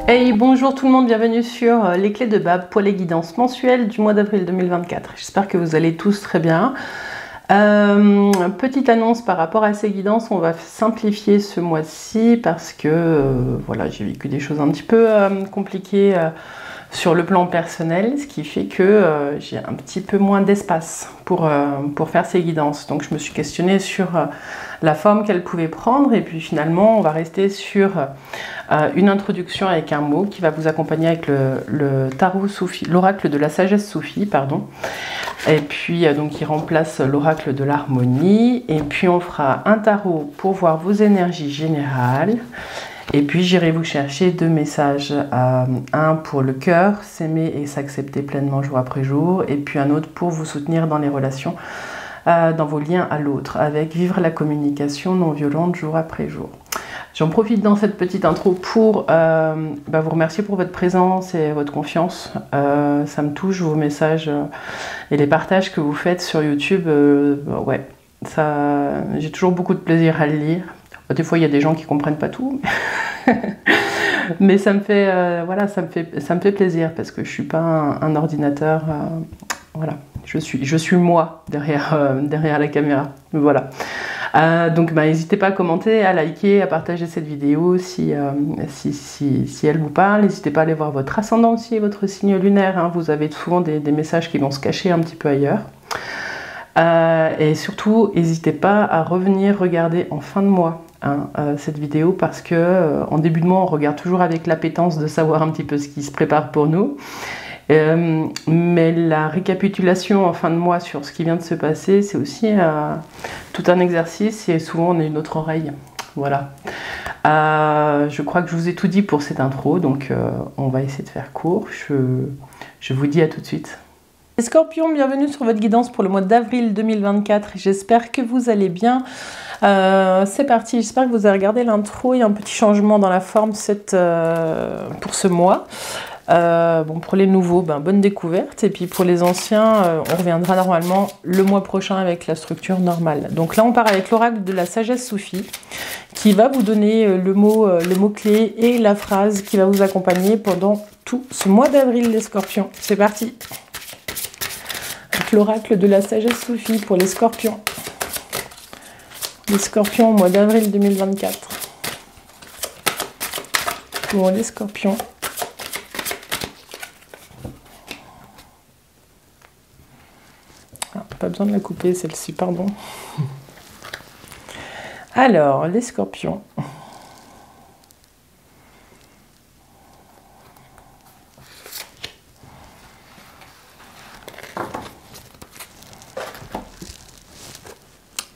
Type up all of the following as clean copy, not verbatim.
Hey, bonjour tout le monde, bienvenue sur les clés de Bab pour les guidances mensuelles du mois d'avril 2024. J'espère que vous allez tous très bien. Petite annonce par rapport à ces guidances, on va simplifier ce mois-ci parce que voilà, j'ai vécu des choses un petit peu compliquées sur le plan personnel, ce qui fait que j'ai un petit peu moins d'espace pour faire ces guidances. Donc je me suis questionnée sur la forme qu'elles pouvaient prendre et puis finalement on va rester sur une introduction avec un mot qui va vous accompagner avec le tarot soufi, l'oracle de la sagesse soufie, pardon. Et puis donc qui remplace l'oracle de l'harmonie. Et puis on fera un tarot pour voir vos énergies générales. Et puis j'irai vous chercher deux messages, un pour le cœur, s'aimer et s'accepter pleinement jour après jour, et puis un autre pour vous soutenir dans les relations, dans vos liens à l'autre, avec vivre la communication non violente jour après jour. J'en profite dans cette petite intro pour vous remercier pour votre présence et votre confiance. Ça me touche vos messages et les partages que vous faites sur YouTube. Ouais, j'ai toujours beaucoup de plaisir à le lire. Des fois, il y a des gens qui comprennent pas tout, mais ça me fait, ça me fait plaisir parce que je suis pas un ordinateur. Voilà, je suis moi derrière la caméra. Voilà. Donc, n'hésitez pas à commenter, à liker, à partager cette vidéo si elle vous parle. N'hésitez pas à aller voir votre ascendant aussi, votre signe lunaire. Hein. Vous avez souvent des messages qui vont se cacher un petit peu ailleurs. Et surtout, n'hésitez pas à revenir regarder en fin de mois cette vidéo parce que en début de mois, on regarde toujours avec l'appétence de savoir un petit peu ce qui se prépare pour nous. Mais la récapitulation en fin de mois sur ce qui vient de se passer, c'est aussi tout un exercice et souvent on a une autre oreille. Voilà. Je crois que je vous ai tout dit pour cette intro, donc on va essayer de faire court. Je vous dis à tout de suite. Les Scorpions, bienvenue sur votre guidance pour le mois d'avril 2024. J'espère que vous allez bien. C'est parti, j'espère que vous avez regardé l'intro. Il y a un petit changement dans la forme pour ce mois. Pour les nouveaux, bonne découverte. Et puis pour les anciens, on reviendra normalement le mois prochain avec la structure normale. Donc là, on part avec l'oracle de la sagesse soufie qui va vous donner le mot-clé et la phrase qui va vous accompagner pendant tout ce mois d'avril, les Scorpions. C'est parti. Avec l'oracle de la sagesse soufie pour les Scorpions. Les Scorpions au mois d'avril 2024. Pour les Scorpions. Pas besoin de la couper celle-ci, pardon. Alors, les Scorpions.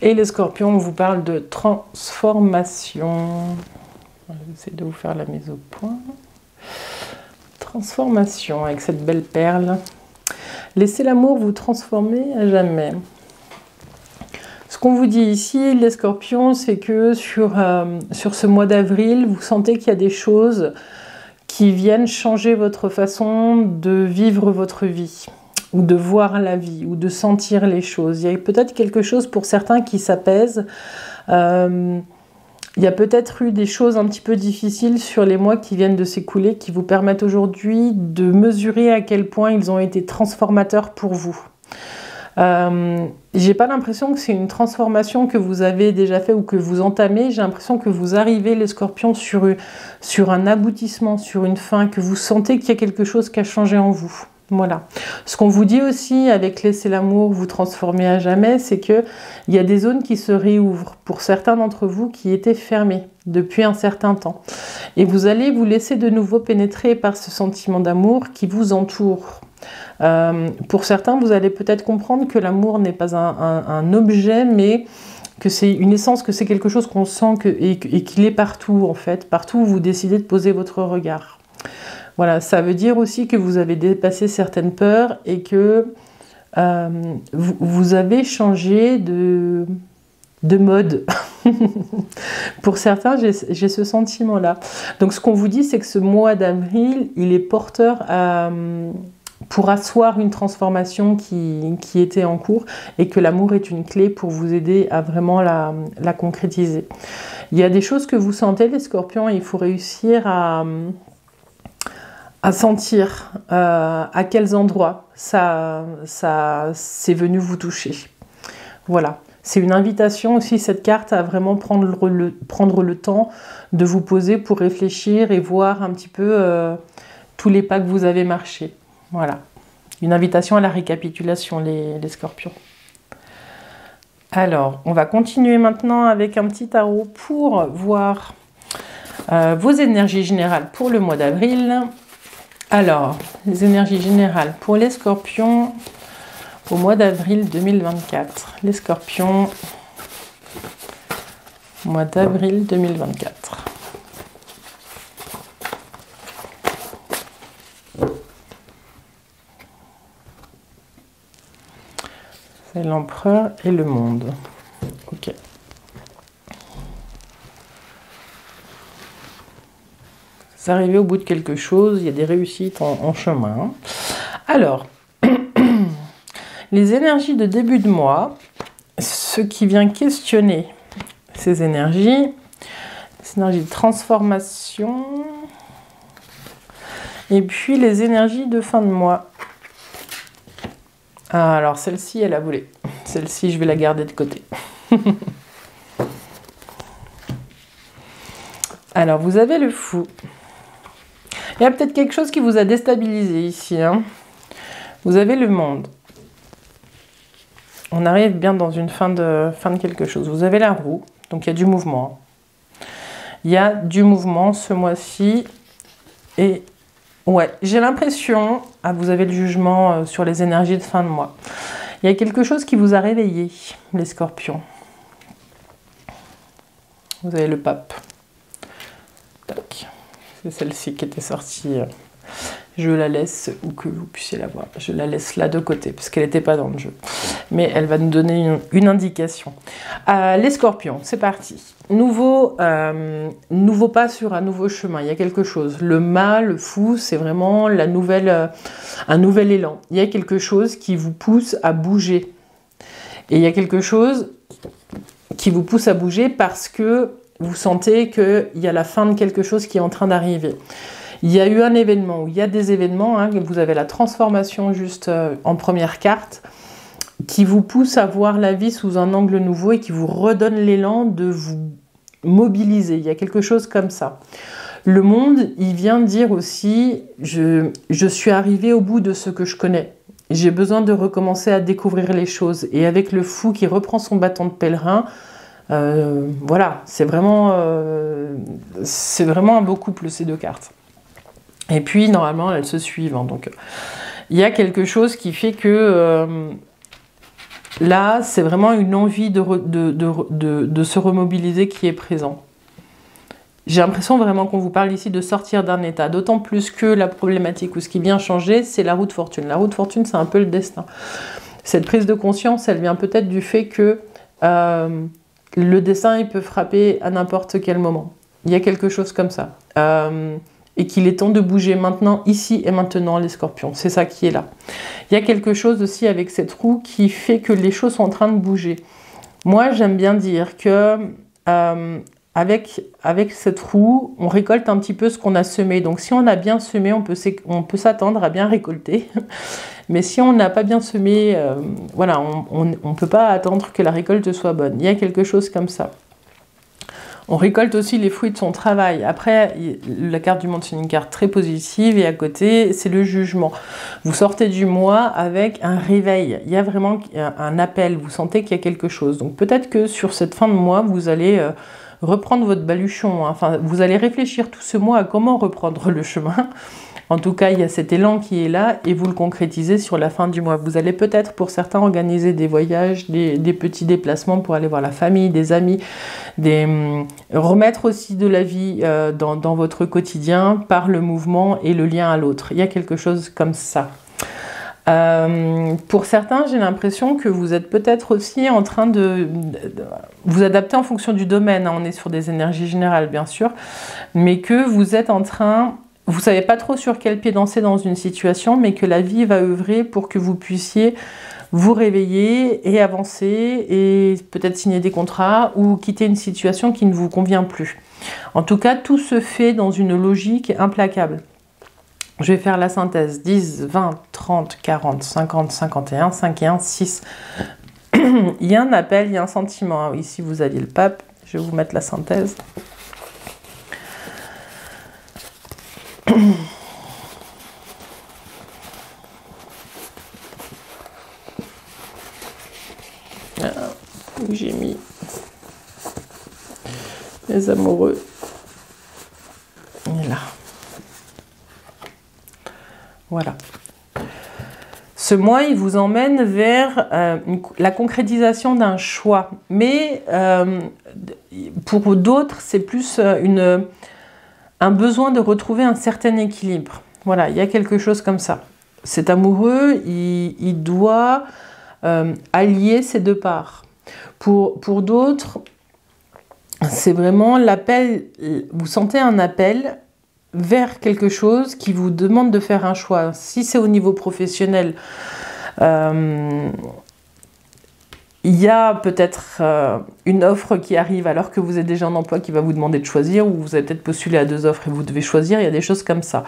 Et les Scorpions, on vous parle de transformation. J'essaie de vous faire la mise au point. Transformation avec cette belle perle. Laissez l'amour vous transformer à jamais. Ce qu'on vous dit ici, les Scorpions, c'est que sur ce mois d'avril, vous sentez qu'il y a des choses qui viennent changer votre façon de vivre votre vie, ou de voir la vie, ou de sentir les choses. Il y a peut-être quelque chose pour certains qui s'apaise. Il y a peut-être eu des choses un petit peu difficiles sur les mois qui viennent de s'écouler qui vous permettent aujourd'hui de mesurer à quel point ils ont été transformateurs pour vous. J'ai pas l'impression que c'est une transformation que vous avez déjà fait ou que vous entamez. J'ai l'impression que vous arrivez, les Scorpions, sur un aboutissement, sur une fin, que vous sentez qu'il y a quelque chose qui a changé en vous. Voilà. Ce qu'on vous dit aussi avec laisser l'amour vous transformer à jamais, c'est qu'il y a des zones qui se réouvrent pour certains d'entre vous qui étaient fermées depuis un certain temps. Et vous allez vous laisser de nouveau pénétrer par ce sentiment d'amour qui vous entoure. Pour certains, vous allez peut-être comprendre que l'amour n'est pas un objet, mais que c'est une essence, que c'est quelque chose qu'on sent et qu'il est partout en fait, partout où vous décidez de poser votre regard. Voilà, ça veut dire aussi que vous avez dépassé certaines peurs et que vous avez changé de mode. Pour certains, j'ai ce sentiment-là. Donc ce qu'on vous dit, c'est que ce mois d'avril, il est porteur pour asseoir une transformation qui était en cours et que l'amour est une clé pour vous aider à vraiment la concrétiser. Il y a des choses que vous sentez, les Scorpions, et il faut réussir à à sentir à quels endroits ça c'est venu vous toucher. Voilà. C'est une invitation aussi, cette carte, à vraiment prendre le temps de vous poser pour réfléchir et voir un petit peu tous les pas que vous avez marchés. Voilà. Une invitation à la récapitulation, les scorpions. Alors, on va continuer maintenant avec un petit tarot pour voir vos énergies générales pour le mois d'avril. Alors, les énergies générales pour les scorpions au mois d'avril 2024. Les scorpions, mois d'avril 2024. C'est l'empereur et le monde. Ok. Vous arrivez au bout de quelque chose, il y a des réussites en chemin. Alors, les énergies de début de mois, ce qui vient questionner ces énergies de transformation, et puis les énergies de fin de mois. Ah, alors celle-ci, elle a volé. Celle-ci, je vais la garder de côté. Alors, vous avez le fou. Il y a peut-être quelque chose qui vous a déstabilisé ici. Hein. Vous avez le monde. On arrive bien dans une fin de quelque chose. Vous avez la roue, donc il y a du mouvement. Il y a du mouvement ce mois-ci. Et ouais, j'ai l'impression, vous avez le jugement sur les énergies de fin de mois. Il y a quelque chose qui vous a réveillé, les scorpions. Vous avez le pape. Tac. C'est celle-ci qui était sortie. Je la laisse, ou que vous puissiez la voir. Je la laisse là de côté, parce qu'elle n'était pas dans le jeu. Mais elle va nous donner une indication. Les scorpions, c'est parti. Nouveau pas sur un nouveau chemin. Il y a quelque chose. Le mât, le fou, c'est vraiment un nouvel élan. Il y a quelque chose qui vous pousse à bouger. Et il y a quelque chose qui vous pousse à bouger parce que vous sentez qu'il y a la fin de quelque chose qui est en train d'arriver. Il y a eu un événement, ou il y a des événements, hein, vous avez la transformation juste en première carte, qui vous pousse à voir la vie sous un angle nouveau et qui vous redonne l'élan de vous mobiliser. Il y a quelque chose comme ça. Le monde, il vient dire aussi, je suis arrivé au bout de ce que je connais. J'ai besoin de recommencer à découvrir les choses. Et avec le fou qui reprend son bâton de pèlerin, voilà, c'est vraiment un beau couple, ces deux cartes. Et puis, normalement, elles se suivent. Hein, donc, il y a quelque chose qui fait que là, c'est vraiment une envie de se remobiliser qui est présent. J'ai l'impression vraiment qu'on vous parle ici de sortir d'un état. D'autant plus que la problématique ou ce qui vient changer, c'est la roue de fortune. La roue de fortune, c'est un peu le destin. Cette prise de conscience, elle vient peut-être du fait que le destin, il peut frapper à n'importe quel moment. Il y a quelque chose comme ça. Et qu'il est temps de bouger maintenant, ici et maintenant, les scorpions. C'est ça qui est là. Il y a quelque chose aussi avec cette roue qui fait que les choses sont en train de bouger. Moi, j'aime bien dire que avec cette roue, on récolte un petit peu ce qu'on a semé. Donc, si on a bien semé, on peut s'attendre à bien récolter. Mais si on n'a pas bien semé, voilà, on ne peut pas attendre que la récolte soit bonne. Il y a quelque chose comme ça. On récolte aussi les fruits de son travail. Après, la carte du monde, c'est une carte très positive. Et à côté, c'est le jugement. Vous sortez du mois avec un réveil. Il y a vraiment un appel. Vous sentez qu'il y a quelque chose. Donc peut-être que sur cette fin de mois, vous allez reprendre votre baluchon. Hein. Enfin, vous allez réfléchir tout ce mois à comment reprendre le chemin. En tout cas, il y a cet élan qui est là et vous le concrétisez sur la fin du mois. Vous allez peut-être, pour certains, organiser des voyages, des petits déplacements pour aller voir la famille, des amis, remettre aussi de la vie dans votre quotidien par le mouvement et le lien à l'autre. Il y a quelque chose comme ça. Pour certains, j'ai l'impression que vous êtes peut-être aussi en train de vous adapter en fonction du domaine. On est sur des énergies générales, bien sûr, mais que vous êtes en train... Vous ne savez pas trop sur quel pied danser dans une situation, mais que la vie va œuvrer pour que vous puissiez vous réveiller et avancer et peut-être signer des contrats ou quitter une situation qui ne vous convient plus. En tout cas, tout se fait dans une logique implacable. Je vais faire la synthèse. 10, 20, 30, 40, 50, 51, 5 et 1, 6. Il y a un appel, il y a un sentiment. Ici, vous aviez le pape. Je vais vous mettre la synthèse. Où j'ai mis les amoureux. Et là. Voilà. Ce mois, il vous emmène vers la concrétisation d'un choix. Mais pour d'autres, c'est plus un besoin de retrouver un certain équilibre. Voilà, il y a quelque chose comme ça. Cet amoureux, il doit allier ces deux parts. Pour d'autres, c'est vraiment l'appel, vous sentez un appel vers quelque chose qui vous demande de faire un choix. Si c'est au niveau professionnel, il y a peut-être une offre qui arrive alors que vous êtes déjà en emploi qui va vous demander de choisir, ou vous avez peut-être postulé à 2 offres et vous devez choisir, il y a des choses comme ça.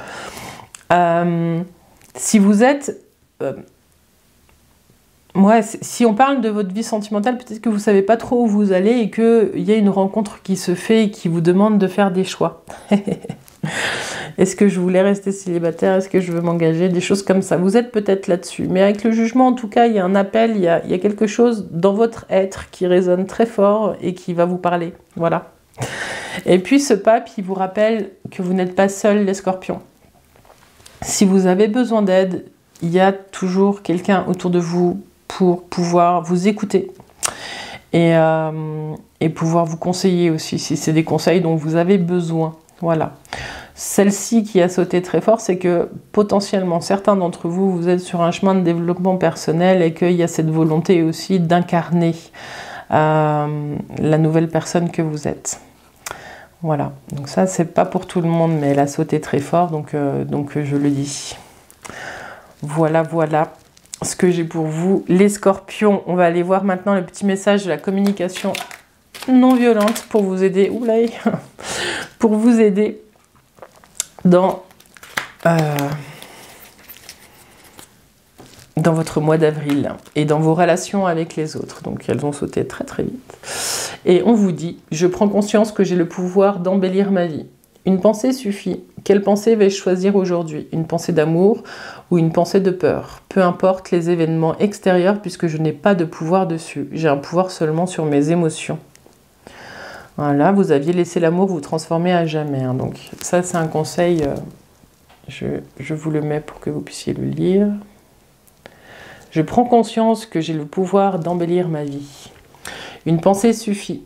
Si vous êtes... si on parle de votre vie sentimentale, peut-être que vous ne savez pas trop où vous allez et qu'il y a une rencontre qui se fait et qui vous demande de faire des choix. Est-ce que je voulais rester célibataire? Est-ce que je veux m'engager? Des choses comme ça. Vous êtes peut-être là-dessus. Mais avec le jugement, en tout cas, il y a un appel, il y a quelque chose dans votre être qui résonne très fort et qui va vous parler. Voilà. Et puis ce pape, il vous rappelle que vous n'êtes pas seul, les scorpions. Si vous avez besoin d'aide, il y a toujours quelqu'un autour de vous pour pouvoir vous écouter et pouvoir vous conseiller aussi, si c'est des conseils dont vous avez besoin. Voilà. Celle-ci qui a sauté très fort, c'est que potentiellement certains d'entre vous, vous êtes sur un chemin de développement personnel et qu'il y a cette volonté aussi d'incarner la nouvelle personne que vous êtes. Voilà. Donc ça, c'est pas pour tout le monde, mais elle a sauté très fort, donc je le dis. Voilà, voilà ce que j'ai pour vous, les scorpions. On va aller voir maintenant le petit message de la communication non violente pour vous aider. Oula, pour vous aider dans votre mois d'avril et dans vos relations avec les autres. Donc elles ont sauté très très vite. Et on vous dit, je prends conscience que j'ai le pouvoir d'embellir ma vie. Une pensée suffit. Quelle pensée vais-je choisir aujourd'hui? Une pensée d'amour ou une pensée de peur? Peu importe les événements extérieurs puisque je n'ai pas de pouvoir dessus. J'ai un pouvoir seulement sur mes émotions. Voilà, vous aviez laissé l'amour vous transformer à jamais. Hein. Donc ça, c'est un conseil. Je vous le mets pour que vous puissiez le lire. Je prends conscience que j'ai le pouvoir d'embellir ma vie. Une pensée suffit.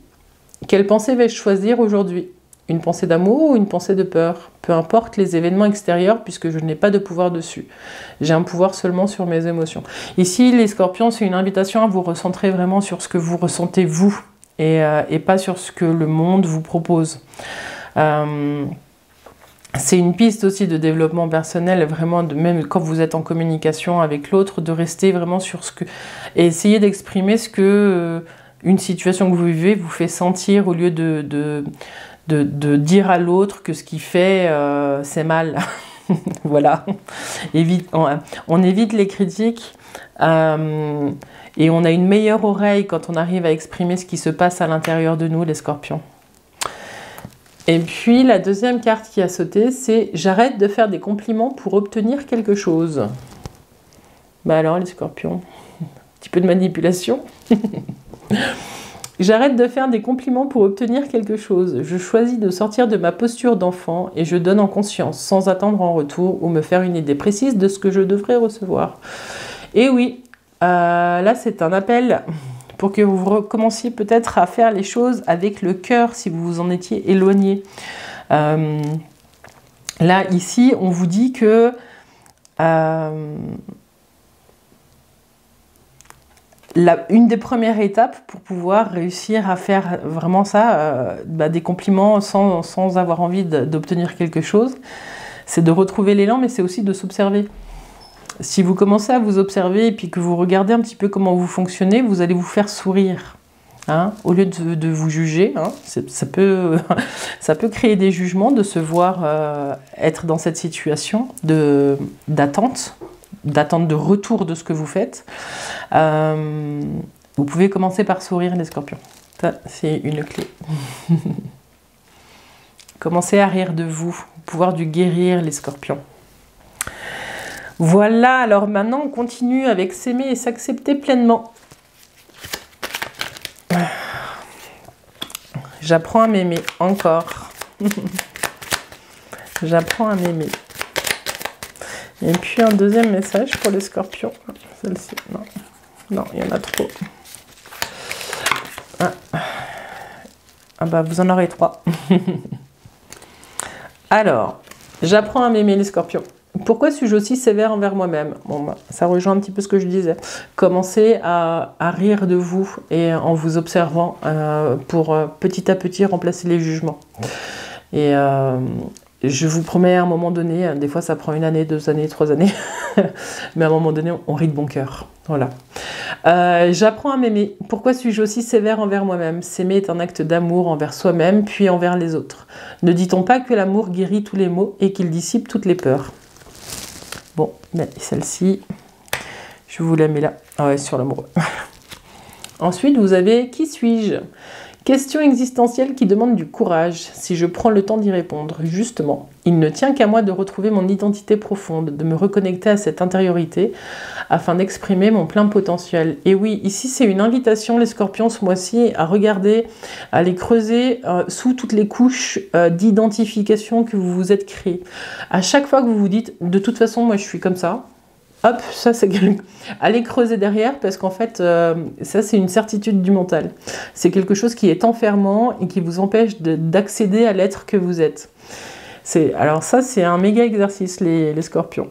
Quelle pensée vais-je choisir aujourd'hui? Une pensée d'amour ou une pensée de peur? Peu importe les événements extérieurs puisque je n'ai pas de pouvoir dessus. J'ai un pouvoir seulement sur mes émotions. Ici, les scorpions, c'est une invitation à vous recentrer vraiment sur ce que vous ressentez vous et pas sur ce que le monde vous propose. C'est une piste aussi de développement personnel, vraiment, même quand vous êtes en communication avec l'autre, de rester vraiment sur ce que... et essayer d'exprimer ce que une situation que vous vivez vous fait sentir au lieu de dire à l'autre que ce qu'il fait, c'est mal. Voilà. On évite les critiques et on a une meilleure oreille quand on arrive à exprimer ce qui se passe à l'intérieur de nous, les scorpions. Et puis la deuxième carte qui a sauté, c'est « J'arrête de faire des compliments pour obtenir quelque chose ». Bah alors les scorpions, un petit peu de manipulation. J'arrête de faire des compliments pour obtenir quelque chose. Je choisis de sortir de ma posture d'enfant et je donne en conscience, sans attendre en retour ou me faire une idée précise de ce que je devrais recevoir. Et oui, là c'est un appel pour que vous recommenciez peut-être à faire les choses avec le cœur si vous vous en étiez éloigné. Là, ici, on vous dit que une des premières étapes pour pouvoir réussir à faire vraiment ça, des compliments sans avoir envie d'obtenir quelque chose, c'est de retrouver l'élan, mais c'est aussi de s'observer. Si vous commencez à vous observer et puis que vous regardez un petit peu comment vous fonctionnez, vous allez vous faire sourire. Hein, au lieu de vous juger, hein, ça peut créer des jugements de se voir être dans cette situation d'attente de retour de ce que vous faites. Vous pouvez commencer par sourire, les scorpions. Ça, c'est une clé. Commencez à rire de vous, pouvoir du guérir, les scorpions. Voilà, alors maintenant on continue avec s'aimer et s'accepter pleinement. J'apprends à m'aimer, encore. J'apprends à m'aimer. Et puis un deuxième message pour les scorpions. Celle-ci, non. Non, il y en a trop. Ah bah, vous en aurez 3. Alors, j'apprends à m'aimer, les scorpions. Pourquoi suis-je aussi sévère envers moi-même? Bon, bah, ça rejoint un petit peu ce que je disais. Commencez à rire de vous et en vous observant pour petit à petit remplacer les jugements. Et je vous promets, à un moment donné, des fois ça prend 1 année, 2 années, 3 années, mais à un moment donné, on rit de bon cœur. Voilà. J'apprends à m'aimer. Pourquoi suis-je aussi sévère envers moi-même? S'aimer est un acte d'amour envers soi-même, puis envers les autres. Ne dit-on pas que l'amour guérit tous les maux et qu'il dissipe toutes les peurs? Bon, ben, celle-ci, je vous la mets là. Ah ouais, sur l'amoureux. Ensuite, vous avez « Qui suis-je » Question existentielle qui demande du courage, si je prends le temps d'y répondre. Justement, il ne tient qu'à moi de retrouver mon identité profonde, de me reconnecter à cette intériorité, afin d'exprimer mon plein potentiel. Et oui, ici c'est une invitation, les scorpions, ce mois-ci, à regarder, à aller creuser sous toutes les couches d'identification que vous vous êtes créées. À chaque fois que vous vous dites, de toute façon, moi je suis comme ça, hop, ça c'est... Allez creuser derrière, parce qu'en fait, ça c'est une certitude du mental. C'est quelque chose qui est enfermant et qui vous empêche d'accéder à l'être que vous êtes. Alors ça, c'est un méga exercice, les scorpions.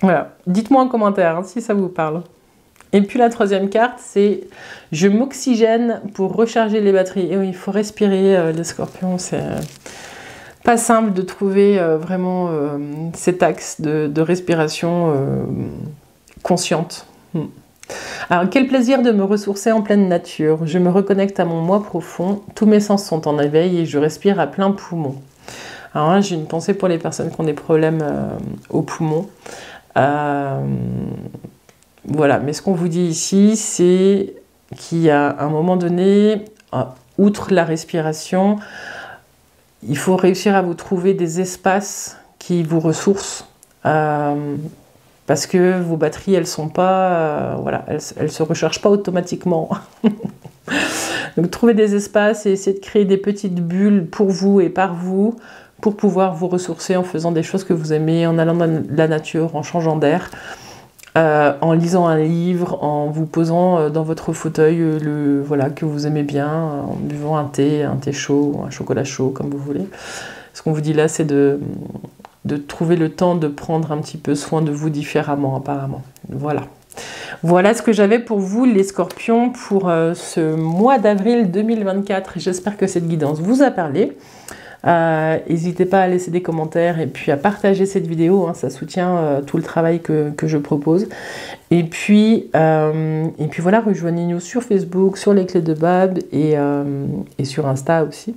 Voilà, dites-moi en commentaire hein, si ça vous parle. Et puis la troisième carte, c'est « Je m'oxygène pour recharger les batteries ». Et oui, il faut respirer, les scorpions, c'est... pas simple de trouver vraiment cet axe de respiration consciente. Alors, quel plaisir de me ressourcer en pleine nature. Je me reconnecte à mon moi profond. Tous mes sens sont en éveil et je respire à plein poumon. Alors là, j'ai une pensée pour les personnes qui ont des problèmes aux poumons. Voilà, mais ce qu'on vous dit ici, c'est qu'il y a un moment donné, outre la respiration, il faut réussir à vous trouver des espaces qui vous ressourcent parce que vos batteries, elles sont pas, voilà, elles se rechargent pas automatiquement. Donc trouvez des espaces et essayez de créer des petites bulles pour vous et par vous pour pouvoir vous ressourcer en faisant des choses que vous aimez, en allant dans la nature, en changeant d'air. En lisant un livre, en vous posant dans votre fauteuil voilà, que vous aimez bien, en buvant un thé chaud, un chocolat chaud, comme vous voulez. Ce qu'on vous dit là, c'est de trouver le temps de prendre un petit peu soin de vous différemment, apparemment. Voilà. Voilà ce que j'avais pour vous, les scorpions, pour ce mois d'avril 2024. J'espère que cette guidance vous a parlé. N'hésitez pas à laisser des commentaires et puis à partager cette vidéo, hein, ça soutient tout le travail que je propose. Et puis voilà, rejoignez-nous sur Facebook, sur les clés de Bab et sur Insta aussi.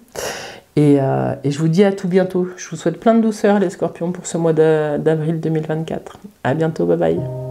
Et je vous dis à tout bientôt. Je vous souhaite plein de douceur, les scorpions, pour ce mois d'avril 2024. À bientôt, bye bye.